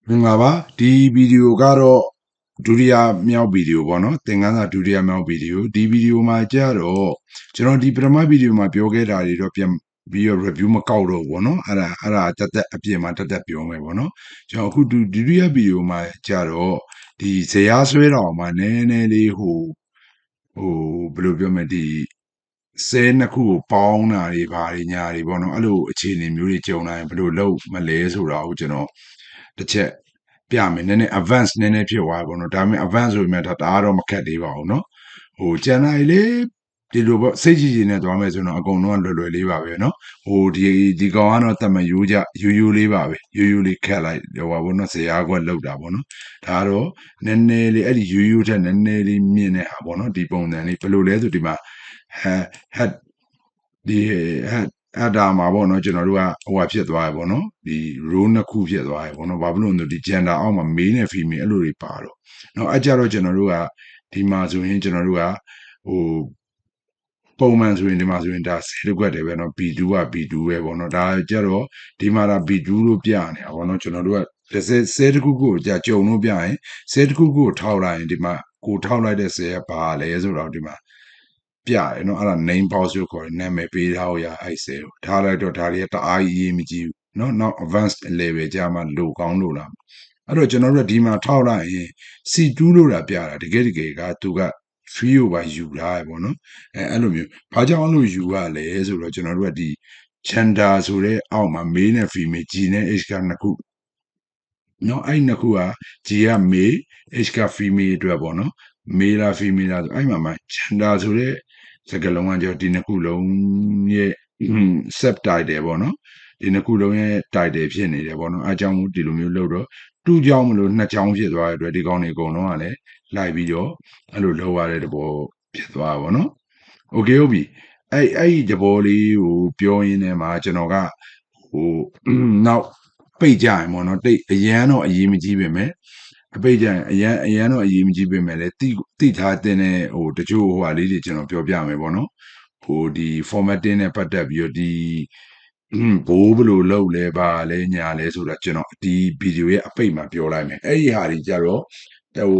မင်္ဂလာပါဒီဗီဒီယိုကတော့ဒုတိယမြောက်ဗီဒီယိုပေါ့နော်သင်ခန်းစာဒုတိယမြောက်ဗီဒီယိုဒီဗီဒီယိုမှာကြတော့ကျွန်တော်ဒီပထမဗီဒီယိုမှာပြောခဲ့တာတွေတော့ပြန်ပြီးတော့ review မကောက်တော့ဘူးပေါ့နော်အဲ့ဒါတက်အပြင်မှာတက်ပြောမယ်ပေါ့နော်ကျွန်တော်အခုဒုတိယဗီဒီယိုမှာကြတော့ဒီဇရာဆွဲတော်မှာနည်းနည်းလေးဟိုဘယ်လိုပြောမလဲဒီဆဲနှစ်ခုကိုပေါင်းတာတွေဘာတွေညာတွေပေါ့နော်အဲ့လိုအခြေအနေမျိုးတွေကြုံလာရင်ဘယ်လိုလုပ်မလဲဆိုတာကိုကျွန်တော်တစ်ချက်ပြမယ်နည်းနည်း advance နည်းနည်းဖြစ်သွားပြီပေါ့နော်ဒါပေမဲ့ advance ဆိုပေမဲ့ဒါတော့မခက်သေးပါဘူးเนาะဟိုကျန်တာလေဒီလိုပေါ့စိတ်ကြည်ကြည်နဲ့သွားမယ်ဆိုတော့အကုန်လုံးကလွယ်လွယ်လေးပါပဲเนาะဟိုဒီကောင်ကတော့တတ်မရိုးကြရိုးလေးပါပဲရိုးလေးခက်လိုက်ဟိုပါဘောနော်ဇရာခွက်လောက်တာပေါ့နော်ဒါကတော့နည်းနည်းလေးအဲ့ဒီရိုးထက်နည်းနည်းလေးမြင့်တဲ့ဟာပေါ့နော်ဒီပုံစံလေးဘယ်လိုလဲဆိုဒီမှာဟက်ဒီဟက်အဲ့ဒါမှာပေါ့နော်ကျွန်တော်တို့ကဟိုဟာဖြစ်သွားရပေါ့နော်ဒီ row နှစ်ခုဖြစ်သွားရပေါ့နော်ဘာဖြစ်လို့လဲဒီ gender အောက်မှာ male နဲ့ female အဲ့လိုတွေပါတော့เนาะအဲ့ကြတော့ကျွန်တော်တို့ကဒီမှာဆိုရင်ကျွန်တော်တို့ကဟိုပုံမှန်ဆိုရင်ဒီမှာဆိုရင်ဒါဆဲတစ်ခွက်တယ်ပဲเนาะ B2 က B2 ပဲပေါ့เนาะဒါကြတော့ဒီမှာဒါ B2 လို့ပြနေတာပေါ့เนาะကျွန်တော်တို့ကဆဲတစ်ခုကိုကြာကြုံလို့ပြရင်ဆဲတစ်ခုကိုထောက်လိုက်ရင်ဒီမှာကိုထောက်လိုက်တဲ့ဆဲကဘာလဲဆိုတော့ဒီမှာပြတယ်เนาะအဲ့ဒါ name box လို့ခေါ်တယ်နာမည်ပေးထားရအဲ့ဆဲကိုထားလိုက်တော့ဒါတွေကတအားကြီးမကြည့်ဘူးเนาะနောက် advanced level ကြာမှလိုကောင်းလို့လားအဲ့တော့ကျွန်တော်တို့ကဒီမှာထောက်လိုက်ရင် C2 လို့တာပြတာတကယ်ကသူက3ကိုပါယူထားရပေါ့နော်အဲ့လိုမျိုးဘာကြောင့်အဲ့လိုယူရလဲဆိုတော့ကျွန်တော်တို့ကဒီ gender ဆိုတဲ့အောက်မှာ male နဲ့ female G နဲ့ H ကနှစ်ခုနော်အဲ့နှစ်ခုက G က male H က female အတွက်ပေါ့နော် male လား female လားဆိုအဲ့မှာ gender ဆိုတဲ့စကားလုံးကကြောဒီနှစ်ခုလုံးရဲ့ sub title ပေါ့နော်ဒီနှစ်ခုလုံးရဲ့ title ဖြစ်နေတယ်ပေါ့နော်အဲအကြောင်းဒီလိုမျိုးလုပ်တော့တူးကြောင်းမလို့နှစ်ကြောင်းဖြစ်သွားတဲ့အတွက်ဒီကောင်းတွေအကုန်လုံးကလည်းလိုက်ပြီးတော့အဲ့လိုလောက်ရတဲ့တဘောဖြစ်သွားပါဘောနော်โอเคဟုတ်ပြီအဲ့ဒီတဘောလေးကိုပြောရင်းနဲ့မှာကျွန်တော်ကဟိုနောက်ပိတ်ကြရင်ပေါ့နော်တိတ်အရန်တော့အရေးမကြီးပဲမဲ့အပိတ်ကြရင်အရန်တော့အရေးမကြီးပဲမဲ့လေတိထားတဲ့ဟိုတချို့ဟိုဟာလေးတွေကျွန်တော်ပြောပြမယ်ပေါ့နော်ဟိုဒီ formatting နဲ့ပတ်သက်ပြီးတော့ဒီဘိုးဘလို့လောက်လဲပါလဲညာလဲဆိုတာကျွန်တော်ဒီဗီဒီယိုရဲ့အပိတ်မှာပြောလိုက်မယ်အဲ့ဒီဟာတွေကြတော့ဟို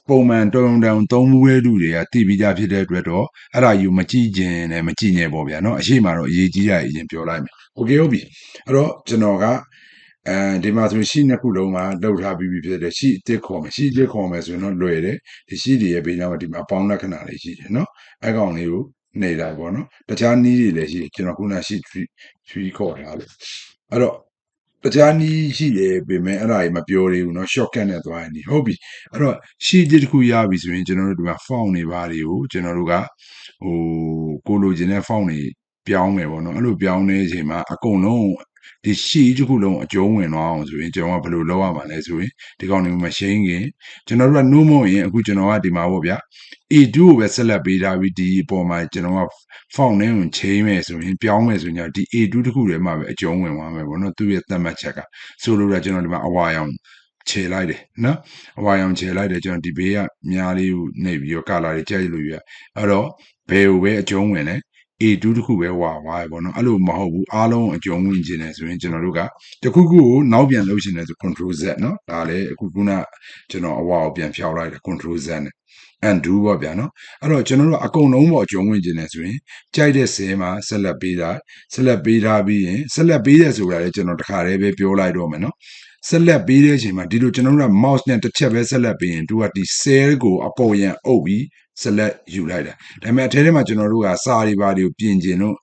ပုံမှန်တုံသုံးမှုဝဲလူတွေကတည်ပြီးကြဖြစ်တဲ့အတွက်တော့အဲ့ဒါယူမကြည့်ခြင်းနဲ့မကြည့်ညဲပေါ့ဗျာเนาะအရှိမတော့အရေးကြီးတာအရင်ပြောလိုက်မယ်โอเคဟုတ်ပြီအဲ့တော့ကျွန်တော်ကဒီမှာဆိုရှိနှစ်ခုလုံးမှာလောက်ထားပြီးဖြစ်တယ်ရှိအစ်စ်ခေါ်မယ်ရှိအစ်စ်ခေါ်မယ်ဆိုရင်တော့လွယ်တယ်ဒီရှိတွေရဲ့ဘေးနားမှာဒီမှာပေါင်းလက္ခဏာလေးရှိတယ်เนาะအဲ့ကောင်လေးကိုနေလိုက်ပေါ့နော်တခြားနီးတွေလည်းရှိတယ်ကျွန်တော်ခုနရှိ3ခေါ်ထားလို့အဲ့တော့တခြားနီးရှိတယ်ပြင်မဲ့အဲ့ဒါကြီးမပြောသေးဘူးเนาะ shortcut နဲ့သွားရင်ဒီဟုတ်ပြီအဲ့တော့ရှိတစ်ခုရပြီဆိုရင်ကျွန်တော်တို့ဒီမှာ font တွေပါတွေကိုကျွန်တော်တို့ကဟိုကိုလိုချင်တဲ့ font တွေပြောင်းမယ်ပေါ့နော်အဲ့လိုပြောင်းတဲ့အချိန်မှာအကုန်လုံးဒီရှိတစ်ခုလုံးအကျုံးဝင်သွားအောင်ဆိုရင်ကျွန်တော်ကဘယ်လိုလုပ်ရမှာလဲဆိုရင်ဒီကောင်တွေမရှင်းခင်ကျွန်တော်တို့က no more ရင်အခုကျွန်တော်ကဒီမှာပေါ့ဗျာ A2 ကိုပဲဆက်လက်ပေးထားပြီးဒီအပေါ်မှာကျွန်တော်က font name ကိုချိန်မယ်ဆိုရင်ပြောင်းမယ်ဆိုရင်ဒီ A2 တခုတည်းမှာပဲအကျုံးဝင်သွားမယ်ပေါ့နော်သူ့ရဲ့သတ်မှတ်ချက်ကဆိုလိုတာကျွန်တော်ဒီမှာအဝါရောင်ခြေလိုက်တယ်နော်အဝါရောင်ခြေလိုက်တယ်ကျွန်တော်ဒီဘေးကမြားလေးကိုနှိပ်ပြီးတော့ color တွေကြိုက်လို့ရအဲ့တော့ဘယ်ကိုပဲအကျုံးဝင်လဲ A2 တခုပဲဝါသွားရပေါ့နော်အဲ့လိုမဟုတ်ဘူးအားလုံးအကျုံးဝင်ခြင်းတယ်ဆိုရင်ကျွန်တော်တို့ကတခုခုကိုနောက်ပြန်လုပ်ရှင်တယ်ဆို control Z နော်ဒါလည်းအခုခုနကျွန်တော်အဝါကိုပြန်ဖြောက်လိုက်တယ် control Z နဲ့ undo ပေါ့ဗျာနော်အဲ့တော့ကျွန်တော်တို့အကုန်လုံးပေါ့အကျုံးဝင်ခြင်းတယ်ဆိုရင်ကြိုက်တဲ့ဆဲမှာဆက်လက်ပေးတာဆက်လက်ပေးထားပြီးရင်ဆက်လက်ပေးတယ်ဆိုတာလည်းကျွန်တော်တခါတည်းပဲပြောလိုက်တော့မယ်နော်ဆက်လက်ပေးတဲ့အချိန်မှာဒီလိုကျွန်တော်တို့က mouse နဲ့တစ်ချက်ပဲဆက်လက်ပေးရင်သူကဒီ cell ကိုအပေါ်ရန်အုပ်ပြီးဆက်လက်ယူလိုက်တာဒါပေမဲ့အထဲထဲမှာကျွန်တော်တို့ကစာတွေပါတွေကိုပြင်ကျင်တော့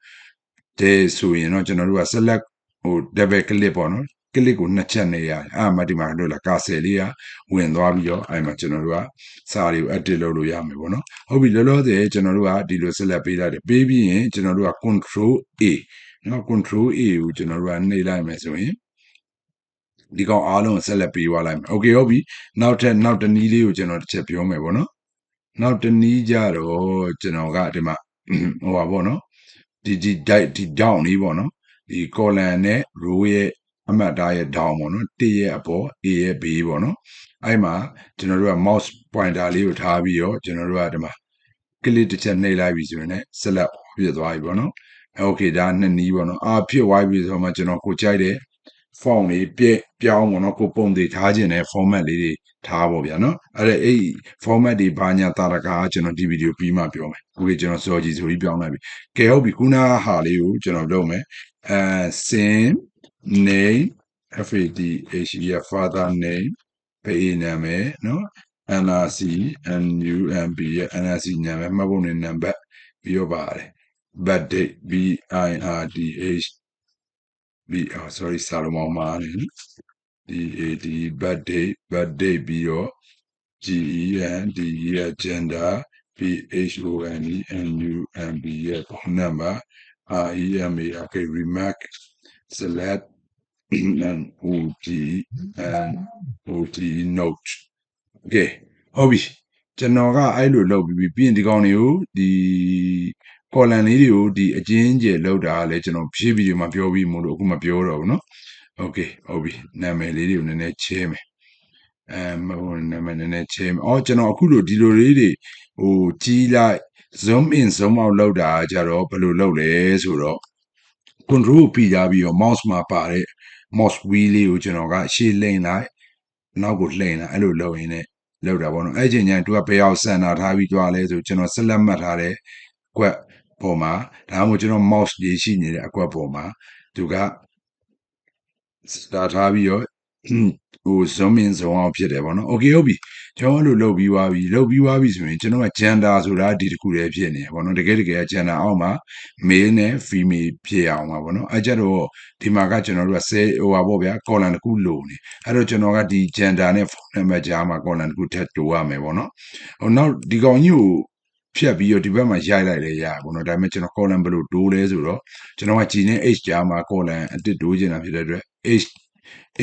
တဲ့ဆိုရင်တော့ကျွန်တော်တို့က select ဟို double click ပေါ့နော်ကလစ်ကိုနှစ်ချက်နေရတယ်အဲ့မှာဒီမှာတို့လာကာဆယ်လေးကဝင်သွားပြီးတော့အဲ့မှာကျွန်တော်တို့ကစာတွေကို edit လုပ်လို့ရမယ်ပေါ့နော်ဟုတ်ပြီလောလောဆယ်ကျွန်တော်တို့ကဒီလို select ပေးလိုက်တယ်ပေးပြီးရင်ကျွန်တော်တို့က control A နော် control A ကိုကျွန်တော်တို့ကနှိပ်လိုက်မယ်ဆိုရင်ဒီကောင်အားလုံးဆက်လက်ပေးသွားလိုက်မယ်โอเคဟုတ်ပြီနောက်တနည်းလေးကိုကျွန်တော်တစ်ချက်ပြောမယ်ပေါ့နော်နောက်တနည်းကြတော့ကျွန်တော်ကဒီမှာဟိုပါပေါ့နော်ဒီ down လေးပေါ့နော်ဒီ column နဲ့ row ရဲ့အမှတ်အသားရဲ့ down ပေါ့နော်1ရဲ့အပေါ် A ရဲ့ဘေးပေါ့နော်အဲ့မှာကျွန်တော်တို့က mouse pointer လေးကိုထားပြီးတော့ကျွန်တော်တို့ကဒီမှာ click တစ်ချက်နှိပ်လိုက်ပြီဆိုရင်လည်း select ဖြစ်သွားပြီပေါ့နော်โอเคဒါနှစ်နည်းပေါ့နော်ဖြစ်သွားပြီဆိုတော့မှကျွန်တော်ကိုကြိုက်တဲ့ font လေးပြောင်းပေါ့နော်ကိုပုံတွေထားခြင်းနဲ့ format လေးတွေထားပေါ့ဗျာနော်အဲ့ format တွေဘာညာတာရကာကျွန်တော်ဒီဗီဒီယိုပြီးမှပြောမယ်โอเคကျွန်တော်စော်ကြီးဆိုပြီးပြောင်းလိုက်ပြီကဲဟုတ်ပြီခုနဟာလေးကိုကျွန်တော်လုပ်မယ်sin name father father name ဖေးနာမည်နော် nrc numb ရဲ့ nrc နာမည်မှတ်ပုံနဲ့နံပါတ်ပြီးတော့ပါတယ် birthday birth sorry စာလုံးပေါင်းပါတယ် DAD birthday ပြီးတော့ gender phoneရဲ့ phone number rema okay remark select and ot note okay ဟုတ်ပြီကျွန်တော်ကအဲ့လိုလုပ်ပြီးပြီးရင်ဒီကောင်တွေကိုဒီ column လေးတွေကိုဒီအချင်းကျယ်လောက်တာလည်းကျွန်တော်ဖြည့်ဗီဒီယိုမှာပြောပြီးမို့လို့အခုမပြောတော့ဘူးเนาะ okay ဟုတ်ပြီနာမည်လေးတွေကိုနည်းနည်းချဲမယ်မဟုတ်နာမည်နည်းနည်းချဲမယ်ကျွန်တော်အခုလိုဒီလိုလေးတွေဟိုကြီးလိုက် zoom in zoom out လောက်တာကြတော့ဘယ်လိုလုပ်လဲဆိုတော့ control ပြီးကြပြီးတော့ mouse မှာပါတဲ့ mouse wheel လေးကိုကျွန်တော်ကရှေ့လှိမ့်လိုက်နောက်ကိုလှိမ့်လိုက်အဲ့လိုလုပ်ရင်းနဲ့လောက်တာပေါ့နော်အဲ့ချိန်ကျရင်သူကဘယ်အောင်စံတာထားပြီးသွားလဲဆိုကျွန်တော်ဆက်လက်မှတ်ထားတဲ့ကွက်ပေါ်မှာဒါမှမဟုတ်ကျွန်တော် mouse ရေးရှိနေတဲ့အကွက်ပေါ်မှာသူကစတာထားပြီးတော့ဟို zoom in zoom out ဖြစ်တယ်ပေါ့နော် okay ဟုတ်ပြီကျွန်တော်အဲ့လိုလုပ်ပြီးသွားပြီဆိုရင်ကျွန်တော်က gender ဆိုတာဒီတစ်ခုတည်းဖြစ်နေပေါ့နော်တကယ် gender အောက်မှာ male နဲ့ female ဖြစ်အောင်ပါပေါ့နော်အဲ့ကြတော့ဒီမှာကကျွန်တော်တို့ကဟိုပါပေါ့ဗျာ column တစ်ခုလိုနေအဲ့တော့ကျွန်တော်ကဒီ gender နဲ့ phone number ကြားမှာ column တစ်ခုထပ်တိုးရမယ်ပေါ့နော်ဟိုနောက်ဒီကောင်ကြီးကိုဖြတ်ပြီးတော့ဒီဘက်မှာရိုက်လိုက်လေရပါတော့ဒါပေမဲ့ကျွန်တော် column ဘယ်လိုတိုးလဲဆိုတော့ကျွန်တော်က G နဲ့ H ကြားမှာ column အတစ်တိုးချင်တာဖြစ်တဲ့အတွက်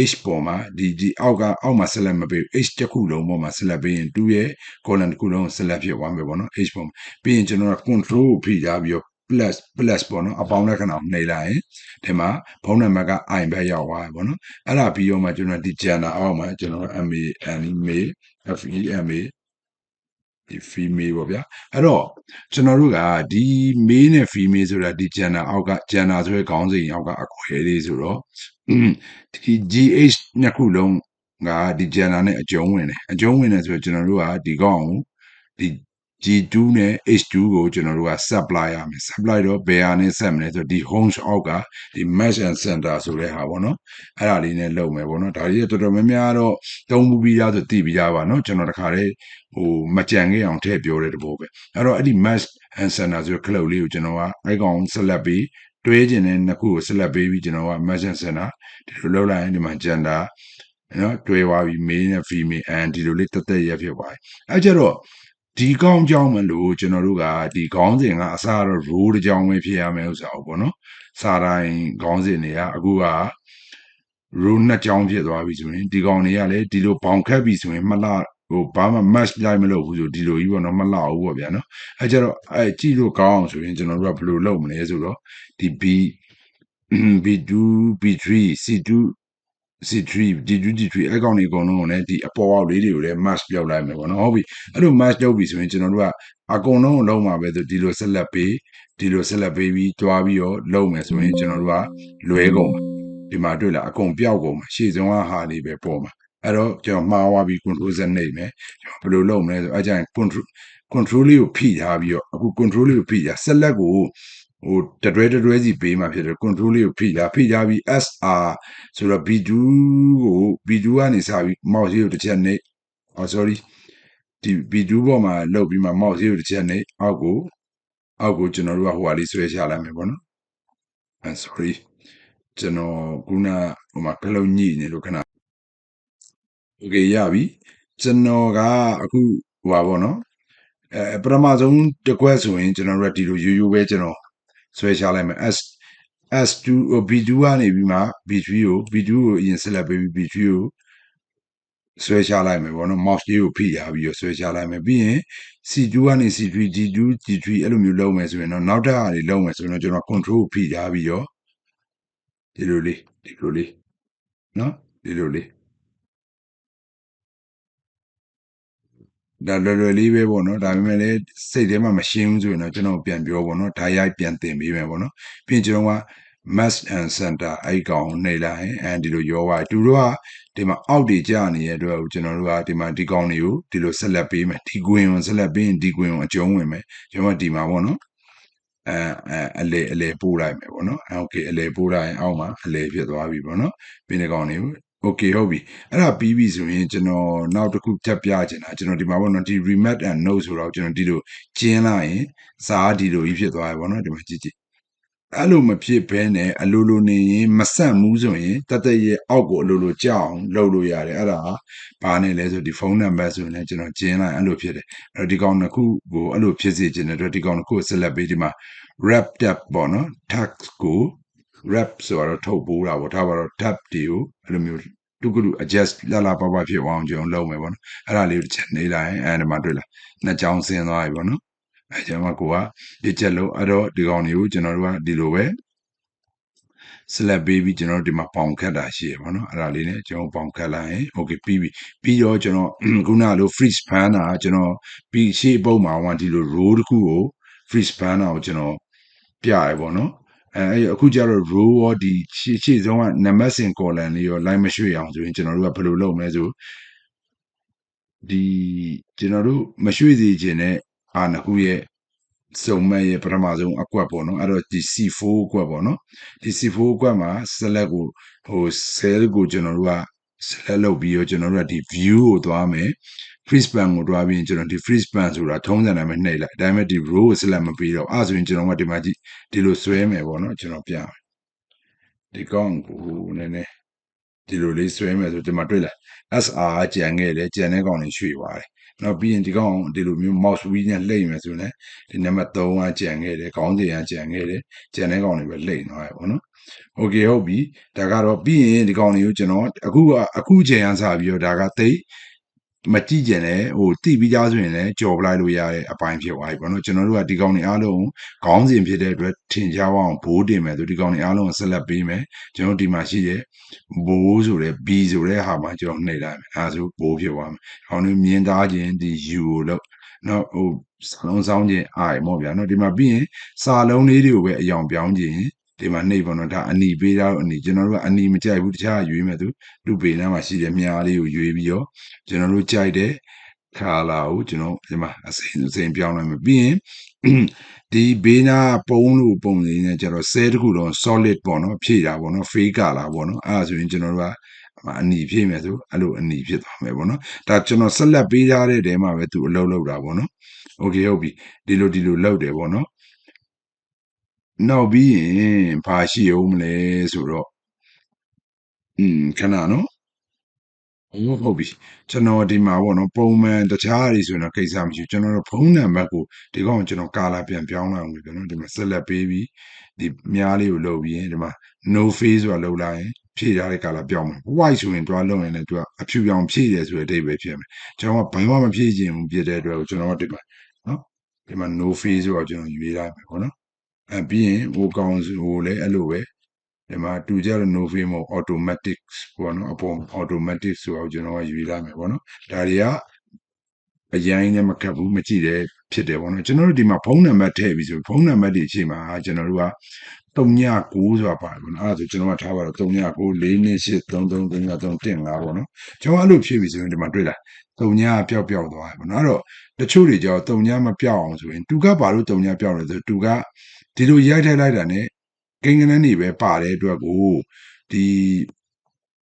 H ပေါ်မှာဒီအောက်မှာဆက်လက်မပေး H တစ်ခုလုံးပေါ်မှာဆက်လက်ပေးရင်2ရဲ့ column တစ်ခုလုံးဆက်လက်ဖြစ်သွားမယ်ပေါ့နော် H ပေါ်မှာပြီးရင်ကျွန်တော်က control ကိုဖိထားပြီးတော့ plus ပေါ့နော်အပေါင်းလက္ခဏာနှိပ်လိုက်ရင်ဒီမှာဖုန်းနံပါတ်က I ဘက်ရောက်သွားပြီပေါ့နော်အဲ့ဒါပြီးတော့မှကျွန်တော်ဒီ gender အောက်မှာကျွန်တော် male fema ဒီ female ပေါ့ဗျာအဲ့တော့ကျွန်တော်တို့ကဒီ male နဲ့ female ဆိုတာဒီ gender အောက်က gender ဆိုတဲ့ခေါင်းစဉ်အောက်ကအခွဲလေးဆိုတော့ဒီ gh နှစ်ခုလုံးကဒီ gender နဲ့အကျုံးဝင်တယ်ဆိုတော့ကျွန်တော်တို့ကဒီကောင်ကိုဒီ G2 နဲ့ H2 ကိုကျွန်တော်တို့က supply ရမယ် supply တော့ဘယ်ဟာနဲ့ဆက်မလဲဆိုတော့ဒီ homes အောက်ကဒီ mesh and center ဆိုတဲ့ဟာပေါ့နော်အဲ့ဒါလေးနဲ့လုပ်မယ်ပေါ့နော်ဒါကြီးတော်တော်များများတော့သုံးပြီးသားဆိုသိပြီးသားပါနော်ကျွန်တော်တခါတည်းဟိုမကြံခဲ့အောင်ထည့်ပြောတဲ့တဘောပဲအဲ့တော့အဲ့ဒီ mesh and center ဆိုတဲ့ cloud လေးကိုကျွန်တော်ကအဲ့ကောင်ဆက်လက်ပြီးတွဲခြင်းနဲ့နှစ်ခုကိုဆက်လက်ပေးပြီးကျွန်တော်က mesh and center ဒီလိုလုပ်လိုက်ရင်ဒီမှာ gender နော်တွဲသွားပြီး male နဲ့ female and ဒီလိုလေးတက်တက်ရဖြစ်သွားပြီအဲ့ကြတော့ဒီကောင်းကြောင်းမလို့ကျွန်တော်တို့ကဒီခေါင်းစဉ်ကအစားတော့ row တစ်ကြောင်းပဲဖြစ်ရမယ်ဥစ္စာပေါ့နော်စာတိုင်းခေါင်းစဉ်တွေကအခုက row နှစ်ကြောင်းဖြစ်သွားပြီဆိုရင်ဒီကောင်တွေကလည်းဒီလိုဘောင်ခတ်ပြီဆိုရင်မလှဟိုဘာမှ match လိုက်မလုပ်ဘူးဆိုဒီလိုကြီးပေါ့နော်မလှဘူးပေါ့ဗျာနော်အဲကြတော့အဲကြည့်လို့ကောင်းအောင်ဆိုရင်ကျွန်တော်တို့ကဘယ်လိုလုပ်မလဲဆိုတော့ဒီ B2 B3 C2 C3 D3 အဲကောင်တွေအကုန်လုံးကိုလည်းဒီအပေါ်အောက်လေးတွေကိုလည်း match ပြောက်လိုက်မယ်ပေါ့နော်ဟုတ်ပြီအဲ့လို match လုပ်ပြီဆိုရင်ကျွန်တော်တို့ကအကုန်လုံးကိုလုံးမှာပဲဆိုဒီလိုဆက်လက်ပေးပြီးတွားပြီးတော့လုံးမယ်ဆိုရင်ကျွန်တော်တို့ကလွဲကုန်မှာဒီမှာတွေ့လားအကုန်ပြောက်ကုန်မှာရှေ့ဆုံးကဟာလေးပဲပေါ်မှာအဲ့တော့ကျွန်တော်မှားသွားပြီး control Z နှိပ်မယ်ကျွန်တော်ဘယ်လိုလုပ်မလဲဆိုအဲ့ကျရင် control လေးကိုဖိထားပြီးတော့အခု control လေးကိုဖိထား select ကိုဟိုတတွဲစီပေးမှဖြစ်တယ် control လေးကိုဖိထားပြီး SR ဆိုတော့ B2 ကနေစပြီး mouse လေးကိုတစ်ချက်နှိပ်sorry ဒီ B2 ပေါ်မှာလောက်ပြီးမှ mouse လေးကိုတစ်ချက်နှိပ်အောက်ကိုကျွန်တော်တို့ကဟိုဟာလေးဆွဲချလိုက်မယ်ပေါ့နော်sorry ကျွန်တော်ခုနဟိုမှာကလုံးညိနေလို့ခဏ okay ရပြီကျွန်တော်ကအခုဟိုပါပေါ့နော်ပထမဆုံးတစ်ခွက်ဆိုရင်ကျွန်တော်တို့ကဒီလိုရိုးပဲကျွန်တော်ဆွဲချလိုက်မယ် S2 B2 ကနေပြီးမှ B2 ကိုအရင်ဆက်လက်ပေးပြီး B3 ကိုဆွဲချလိုက်မယ်ပေါ့နော် mouse လေးကိုဖိထားပြီးတော့ဆွဲချလိုက်မယ်ပြီးရင် C2 ကနေ C3 G3 အဲ့လိုမျိုးလုပ်မယ်ဆိုရင်တော့နောက်ထပ်ဟာတွေလုပ်မယ်ဆိုရင်တော့ကျွန်တော် control ကိုဖိထားပြီးတော့ဒီလိုလေးနော်ဒီလိုလေးဒါလွယ်လေးပဲပေါ့နော်ဒါပေမဲ့လည်းစိတ်ထဲမှာမရှင်းဘူးဆိုရင်တော့ကျွန်တော်ပြန်ပြောပေါ့နော်ဓာတ်ရိုက်ပြန်တင်ပေးမယ်ပေါ့နော်ပြီးရင်ကျွန်တော်က mass and center အဲ့ကောင်နှိပ်လိုက်ရင်ဒီလိုရောသွားသူတို့ကဒီမှာအောက်တွေကြာနေတဲ့အတွက်ကျွန်တော်တို့ကဒီမှာဒီကောင်တွေကိုဒီလိုဆက်လက်ပေးမယ်ဒီကွင်ကိုဆက်လက်ပေးရင်ဒီကွင်ကိုအကျုံးဝင်မယ်ကျွန်တော်ဒီမှာပေါ့နော်အလေပို့လိုက်မယ်ပေါ့နော်โอเคအလေပို့လိုက်ရင်အောက်မှာအလေဖြစ်သွားပြီပေါ့နော်ပြီးတဲ့ကောင်တွေကိုโอเคဟုတ်ပြီအဲ့ဒါပြီးပြီဆိုရင်ကျွန်တော်နောက်တစ်ခုထပ်ပြချင်တာကျွန်တော်ဒီမှာပေါ့နော်ဒီ remap and note ဆိုတော့ကျွန်တော်ဒီလိုကျင်းလိုက်ရင်စာဒီလိုကြီးဖြစ်သွားပြီပေါ့နော်ဒီမှာကြည့်အဲ့လိုမဖြစ်ဘဲနဲ့အလိုလိုနေရင်မဆက်မှုဆိုရင်တသက်ရဲ့အောက်ကိုအလိုလိုကြောက်အောင်လုပ်လို့ရတယ်အဲ့ဒါဘာနဲ့လဲဆိုဒီဖုန်းနံပါတ်ဆိုရင်ကျွန်တော်ကျင်းလိုက်အဲ့လိုဖြစ်တယ်အဲ့တော့ဒီကောင်တစ်ခုကိုအဲ့လိုဖြစ်စေချင်တဲ့အတွက်ဒီကောင်တစ်ခုကိုဆက်လက်ပေးဒီမှာ wrap tab ပေါ့နော် tag ကို wrap ဆိုတော့ထုတ်ပိုးတာပေါ့ဒါပါတော့ tab တွေကိုအဲ့လိုမျိုးတူကလူ adjust လာပပဖြစ်အောင်ကျွန်တော်လုပ်မယ်ပေါ့နော်အဲ့ဒါလေးကိုချက်နေလိုက်အဲ့ဒီမှာတွေ့လားနှစ်ချောင်းဆင်းသွားပြီပေါ့နော်အဲကျွန်တော်ကဒီချက်လို့အဲ့တော့ဒီကောင်တွေကိုကျွန်တော်တို့ကဒီလိုပဲ select ပေးပြီးကျွန်တော်တို့ဒီမှာပေါင်ခတ်တာရှိရပါတော့အဲ့ဒါလေးနဲ့ကျွန်တော်ပေါင်ခတ်လိုက်ရင် okay ပြီးတော့ကျွန်တော်ခုနကလို freeze span တာကျွန်တော်ပြီးရှေ့ပုံမှာဟိုဒီလို row တစ်ခုကို freeze span တာကိုကျွန်တော်ပြရပေါ့နော်အဲ့အခုကျတော့ row ရောဒီရှေ့ဆုံးကနံပါတ်စဉ် column လေးရော line မရွှေ့အောင်ဆိုရင်ကျွန်တော်တို့ကဘယ်လိုလုပ်မလဲဆိုဒီကျွန်တော်တို့မရွှေ့စေခြင်းနဲ့အာနှစ်ခုရဲ့စုံမဲ့ရဲ့ပထမဆုံးအကွက်ပေါ့နော်အဲ့တော့ဒီ C4 အကွက်ပေါ့နော်ဒီ C4 အကွက်မှာ select ကိုcell ကိုကျွန်တော်တို့က select လုပ်ပြီးတော့ကျွန်တော်တို့ကဒီ view ကိုသွားမယ် freeze span ကိုတွားပြီးရင်ကျွန်တော်ဒီ freeze span ဆိုတာထုံးစံတိုင်းပဲနှိပ်လိုက်ဒါပေမဲ့ဒီ row ကို select မပြီးတော့အဲ့ဆိုရင်ကျွန်တော်ကဒီမှာကြည့်ဒီလိုဆွဲမယ်ပေါ့နော်ကျွန်တော်ပြမယ်ဒီကောင်ကိုနည်းနည်းဒီလိုလေးဆွဲမယ်ဆိုဒီမှာတွေ့လား SR ကြံခဲ့တယ်ကြံတဲ့ကောင်တွေရွှေ့သွားတယ်နောက်ပြီးရင်ဒီကောင်ဒီလိုမျိုး mouse wheel နဲ့လှိမ့်မယ်ဆိုရင်ဒီနံပါတ်3ကကြံခဲ့တယ်ခေါင်းစဉ်ကကြံခဲ့တယ်ကြံတဲ့ကောင်တွေပဲလှိမ့်သွားရပေါ့နော်โอเคဟုတ်ပြီဒါကတော့ပြီးရင်ဒီကောင်တွေကိုကျွန်တော်အခုချိန်ကစပြီးတော့ဒါကတိတ်မကြည့်ကြတယ်တိပြီးသားဆိုရင်လည်းကြော်ပလိုက်လို့ရတဲ့အပိုင်းဖြစ်သွားပြီပေါ့နော်ကျွန်တော်တို့ကဒီကောင်တွေအားလုံးခေါင်းစဉ်ဖြစ်တဲ့အတွက်ထင်ရှားအောင်ဘိုးတင်မယ်ဆိုဒီကောင်တွေအားလုံးကိုဆက်လက်ပေးမယ်ကျွန်တော်ဒီမှာရှိတဲ့ဘိုးဆိုတဲ့ B ဆိုတဲ့ဟာမှာကျွန်တော်နှိပ်လိုက်မယ်အဲဆိုဘိုးဖြစ်သွားမယ်ခေါင်းတွေမြင်သားခြင်းဒီ U ကိုလို့နော်စာလုံးစောင်းခြင်း I မော့ဗျာနော်ဒီမှာပြီးရင်စာလုံးလေးတွေကိုပဲအယောင်ပြောင်းခြင်းဒီမှာနှိပ်ပေါ့နော်ဒါအနီပေးတာအနီကျွန်တော်တို့ကအနီမကြိုက်ဘူးတခြားရွေးမယ်သူလူပေနားမှာရှိတဲ့မြားလေးကိုရွေးပြီးတော့ကျွန်တော်တို့ကြိုက်တဲ့ color ကိုကျွန်တော်ဒီမှာအစိမ်ပြောင်းလိုက်မယ်ပြီးရင်ဒီဘေးနာပုံလို့ပုံနေနေကြတော့ cell တခုလုံး solid ပေါ့နော်ဖြည့်တာပေါ့နော် fake color ပေါ့နော်အဲ့ဒါဆိုရင်ကျွန်တော်တို့ကအနီဖြည့်မယ်ဆိုအဲ့လိုအနီဖြစ်သွားမယ်ပေါ့နော်ဒါကျွန်တော်ဆက်လက်ပေးထားတဲ့တဲမှာပဲသူအလုပ်လုပ်တာပေါ့နော်โอเคဟုတ်ပြီဒီလိုလုပ်တယ်ပေါ့နော်နောက်ပြီးရင်ဘာရှိအောင်မလဲဆိုတော့ခဏနော်ဟုတ်ပြီကျွန်တော်ဒီမှာပေါ့နော်ပုံမှန်တခြားတွေဆိုရင်တော့ကိစ္စမရှိဘူးကျွန်တော်တို့ဖုန်းနံပါတ်ကိုဒီကောင်ကျွန်တော်ကာလာပြန်ပြောင်းလိုက်အောင်ကျွန်တော်ဒီမှာဆက်လက်ပေးပြီးဒီမြားလေးကိုလုပ်ပြီးရင်ဒီမှာ no face ဆိုတာလုပ်လိုက်ရင်ဖြည့်ထားတဲ့ကာလာပြောင်းမယ် white ဆိုရင်တွားလုပ်ရင်လည်းသူကအဖြူရောင်ဖြည့်တယ်ဆိုတဲ့အဓိပ္ပာယ်ဖြစ်မယ်ကျွန်တော်ကဘာမှမဖြည့်ခြင်းဘူးဖြစ်တဲ့အတွက်ကျွန်တော်ကဒီမှာနော်ဒီမှာ no face ဆိုတာကျွန်တော်ရွေးလိုက်မယ်ပေါ့နော်ပြီးရင်ဟိုကောင်ဟိုလည်းအဲ့လိုပဲဒီမှာတူကြတော့ no frame automatic ပေါ့နော်အပေါ် automatic ဆိုတော့ကျွန်တော်ကယူလိုက်မယ်ပေါ့နော်ဒါတွေကအရင်နဲ့မကပ်ဘူးမကြည့်တယ်ဖြစ်တယ်ပေါ့နော်ကျွန်တော်တို့ဒီမှာဖုန်းနံပါတ်ထည့်ပြီးဆိုဖုန်းနံပါတ်တွေအချိန်မှာကျွန်တော်တို့က39ဆိုတာပါတယ်ပေါ့နော်အဲ့ဒါဆိုကျွန်တော်ကထားပါတော့399428333315ပေါ့နော်ကျွန်တော်အဲ့လိုဖြည့်ပြီးဆိုရင်ဒီမှာတွေ့လား39ပျောက်သွားတယ်ပေါ့နော်အဲ့တော့တချို့တွေကြော39မပျောက်အောင်ဆိုရင်တူကဘာလို့39ပျောက်လဲဆိုတူကဒီလိုရိုက်ထိုက်လိုက်တာ ਨੇ ကိန်းကနန်းတွေပဲပါတဲ့အတွက်ကိုဒီ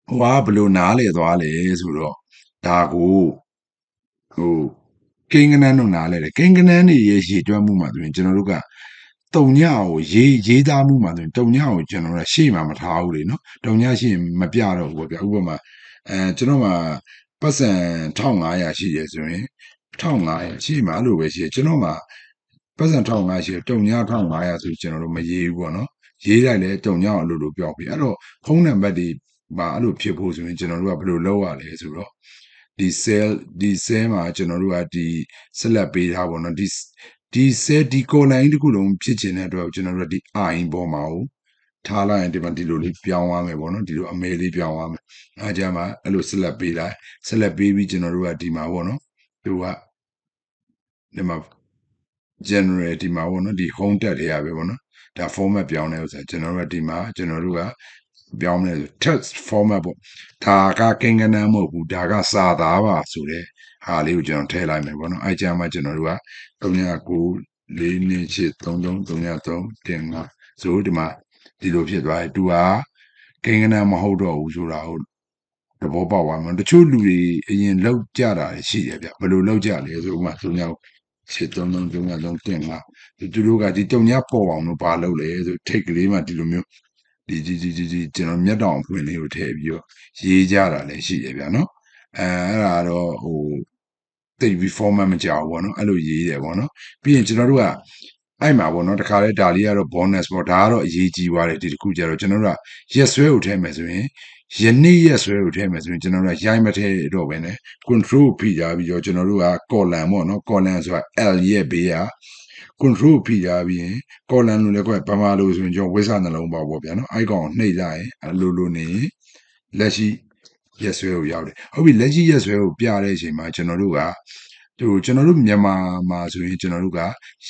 ဟိုကဘယ်လိုနားလေသွားလဲဆိုတော့ဒါကိုကိန်းကနန်းတို့နားလဲတယ်ကိန်းကနန်းတွေရဲ့ရေတွက်မှုမှာဆိုရင်ကျွန်တော်တို့ကတုံညကိုရေးသားမှုမှာဆိုရင်တုံညကိုကျွန်တော်တို့ရှေ့မှာမထားဘူးလေနော်တုံညရှိရင်မပြတော့ဘူးဗျဥပမာကျွန်တော်မှာပတ်စံ1500ရှိရဆိုရင်1500ရှိမှာအဲ့လိုပဲရှိကျွန်တော်မှာပတ်စံ1500ရှိတုံည1500ဆိုကျွန်တော်တို့မရေးဘူးပေါ့နော်ရေးလိုက်လဲတုံညအောင်လို့ပြောပြီးအဲ့တော့ဖုန်းနံပါတ်တွေမှာအဲ့လိုဖြစ်ဖို့ဆိုရင်ကျွန်တော်တို့ကဘယ်လိုလုပ်ရလဲဆိုတော့ဒီ cell မှာကျွန်တော်တို့ကဒီဆက်လက်ပေးထားပေါ့နော်ဒီ cell ဒီ column တစ်ခုလုံးဖြစ်ချင်တဲ့အတွက်ကျွန်တော်တို့ကဒီ i ပေါ်မှာကိုထားလိုက်ရင်ဒီမှာဒီလိုလေးပြောင်းသွားမယ်ပေါ့နော်ဒီလိုအမဲလေးပြောင်းသွားမယ်အဲကြမှာအဲ့လိုဆက်လက်ပေးလိုက်ဆက်လက်ပေးပြီးကျွန်တော်တို့ကဒီမှာပေါ့နော်သူကဒီမှာ general ဒီမှာပေါ့နော်ဒီ home tab တွေရပဲပေါ့နော် ဒါ format ပြောင်းလဲဥစ္စာကျွန်တော်တို့ကဒီမှာကျွန်တော်တို့ကပြောင်းလဲဆို text format ပေါ့ဒါကကိန်းဂဏန်းမဟုတ်ဘူးဒါကစာသားပါဆိုတဲ့ဟာလေးကိုကျွန်တော်ထည့်လိုက်မယ်ပေါ့နော်အဲ့ကြမှာကျွန်တော်တို့က39 4283333တင်ပါဆိုဒီမှာဒီလိုဖြစ်သွားတယ်သူကကိန်းဂဏန်းမဟုတ်တော့ဘူးဆိုတာဟုတ်တဘောပေါက်သွားမှာတချို့လူတွေအရင်လောက်ကြတာရှိတယ်ဗျဘယ်လိုလောက်ကြလဲဆိုဥပမာ39 83333တင်ပါသူတို့ကဒီတုံညာပေါ်အောင်လို့ဘာလုပ်လဲဆိုထိတ်ကလေးမှဒီလိုမျိုးဒီကျွန်တော်မျက်တောင်အဖွင့်လေးကိုထည့်ပြီးတော့ရေးကြတာလည်းရှိတယ်ဗျာနော်အဲ့ဒါတော့ဟိုတိတ်ပြီး format မကြောက်ဘူးပေါ့နော်အဲ့လိုရေးတယ်ပေါ့နော်ပြီးရင်ကျွန်တော်တို့ကအဲ့မှာပေါ့နော်တခါလဲဒါလေးကတော့ bonus ပေါ့ဒါကတော့အရေးကြီးသွားတယ်ဒီတစ်ခုကျတော့ကျွန်တော်တို့ကရက်ဆွဲကိုထည့်မယ်ဆိုရင်ယနေ့ရက်ဆွဲကိုထည့်မယ်ဆိုရင်ကျွန်တော်တို့ကရိုက်မထည့်တော့ဘဲနဲ့ control ဖိထားပြီးတော့ကျွန်တော်တို့က column ပေါ့နော် column ဆိုတာ L ရဲ့ဘေးက control ဖိထားပြီးရင် column လို့လည်းကွဗမာလို့ဆိုရင်ကျွန်တော်ဝိဆနှလုံးပေါက်ပေါ့ဗျာနော်အဲ့ကောင်နှိပ်လိုက်ရင်အလိုနေလက်ရှိရက်ဆွဲကိုရောက်တယ်ဟုတ်ပြီလက်ရှိရက်ဆွဲကိုပြတဲ့အချိန်မှာကျွန်တော်တို့ကကျွန်တော်တို့မြန်မာမှာဆိုရင်ကျွန်တော်တို့က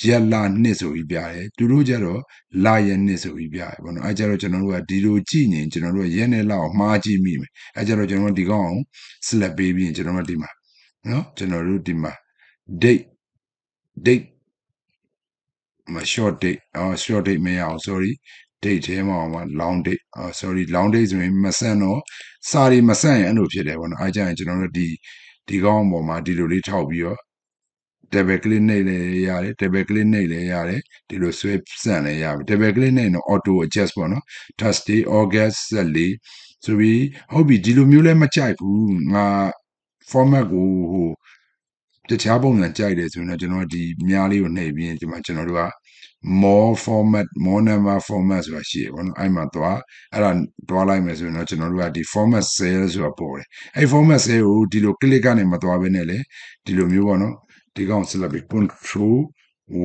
ရက်လနှစ်ဆိုပြီးပြတယ်သူတို့ကြတော့လရက်နှစ်ဆိုပြီးပြတယ်ပေါ့နော်အဲကြတော့ကျွန်တော်တို့ကဒီလိုကြည့်နေကျွန်တော်တို့ရက်နဲ့လောက်မှားကြည့်မိမယ်အဲကြတော့ကျွန်တော်တို့ဒီကောင် select ပေးပြီးရင်ကျွန်တော်တို့ဒီမှာနော်ကျွန်တော်တို့ဒီမှာ date မ short date short date မရအောင် sorry date ထဲမှာ long date sorry long date ဆိုရင်မဆန့်တော့စာတွေမဆန့်ရင်အဲ့လိုဖြစ်တယ်ပေါ့နော်အားကြရင်ကျွန်တော်တို့ဒီကောင်းပေါ်မှာဒီလိုလေးထောက်ပြီးတော့ double click နှိပ်လဲရတယ် double click နှိပ်လဲရတယ်ဒီလိုဆွဲဆန့်လဲရပြီ double click နှိပ်တော့ auto adjust ပေါ့နော် Thursday August 14ဆိုပြီးဟုတ်ပြီဒီလိုမျိုးလဲမကြိုက်ဘူးငါ format ကိုဟိုတခြားပုံစံကြိုက်တယ်ဆိုရင်တော့ကျွန်တော်ဒီမြားလေးကိုနှိပ်ပြီးရင်ဒီမှာကျွန်တော်တို့က more format more number format ဆိုတာရှိရပေါ့နော်အဲ့မှာသွားအဲ့ဒါတွားလိုက်မယ်ဆိုရင်တော့ကျွန်တော်တို့ကဒီ format cell ဆိုတာပေါ်တယ်အဲ့ format cell ကိုဒီလို click ကနေမသွားဘဲနဲ့လေဒီလိုမျိုးပေါ့နော်ဒီကောင် select ပြီး control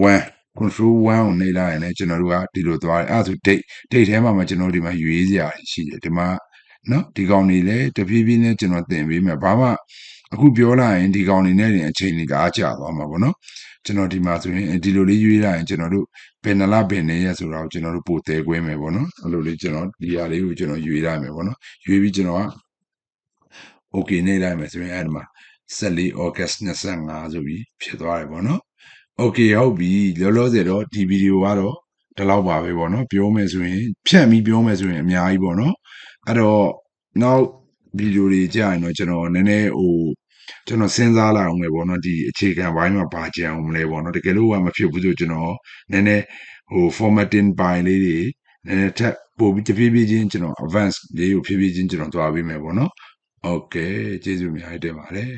1ကိုနှိပ်လိုက်ရင်လည်းကျွန်တော်တို့ကဒီလိုသွားတယ်အဲ့ဒါဆို date ထဲမှာကျွန်တော်တို့ဒီမှာရွေးစရာရှိတယ်ဒီမှာနော်ဒီကောင်နေလေတဖြည်းဖြည်းနဲ့ကျွန်တော်သင်ပေးမယ်ဘာမှအခုပြောလိုက်ရင်ဒီကောင်နေနဲ့အချိန်ကြီးအားကျသွားမှာပေါ့နော်ကျွန်တော်ဒီမှာဆိုရင်ဒီလိုလေးရွေးလိုက်ရင်ကျွန်တော်တို့ဘယ်နှလဘယ်နေရဆိုတာကိုကျွန်တော်တို့ပို့သေးခွဲမယ်ပေါ့နော်အဲ့လိုလေးကျွန်တော်ဒီဟာလေးကိုကျွန်တော်ရွေးလိုက်မယ်ပေါ့နော်ရွေးပြီးကျွန်တော်က okay နေလိုက်မယ်ဆိုရင်အဲ့ဒီမှာ14 August 25ဆိုပြီးဖြစ်သွားတယ်ပေါ့နော် okay ဟုတ်ပြီလောလောဆယ်တော့ဒီဗီဒီယိုကတော့ဒီလောက်ပါပဲပေါ့နော်ပြောမယ်ဆိုရင်ဖြတ်ပြီးပြောမယ်ဆိုရင်အများကြီးပေါ့နော်အဲ့တော့နောက်ဗီဒီယိုတွေကြာရင်တော့ကျွန်တော်နည်းနည်းဟိုကျွန်တော်စဉ်းစားလာအောင်ပဲပေါ့နော်ဒီအခြေခံဘိုင်းမှာပါကြအောင်မလဲပေါ့နော်တကယ်လို့ကမဖြစ်ဘူးဆိုကျွန်တော်နည်းနည်းဟို formatting ပိုင်းလေးတွေနည်းနည်းထပ်ပို့ပြီးတဖြည်းဖြည်းချင်းကျွန်တော် advance လေးကိုဖြည်းဖြည်းချင်းကျွန်တော်သွားပေးမယ်ပေါ့နော် Okay ကျေးဇူးအများကြီးတင်ပါတယ်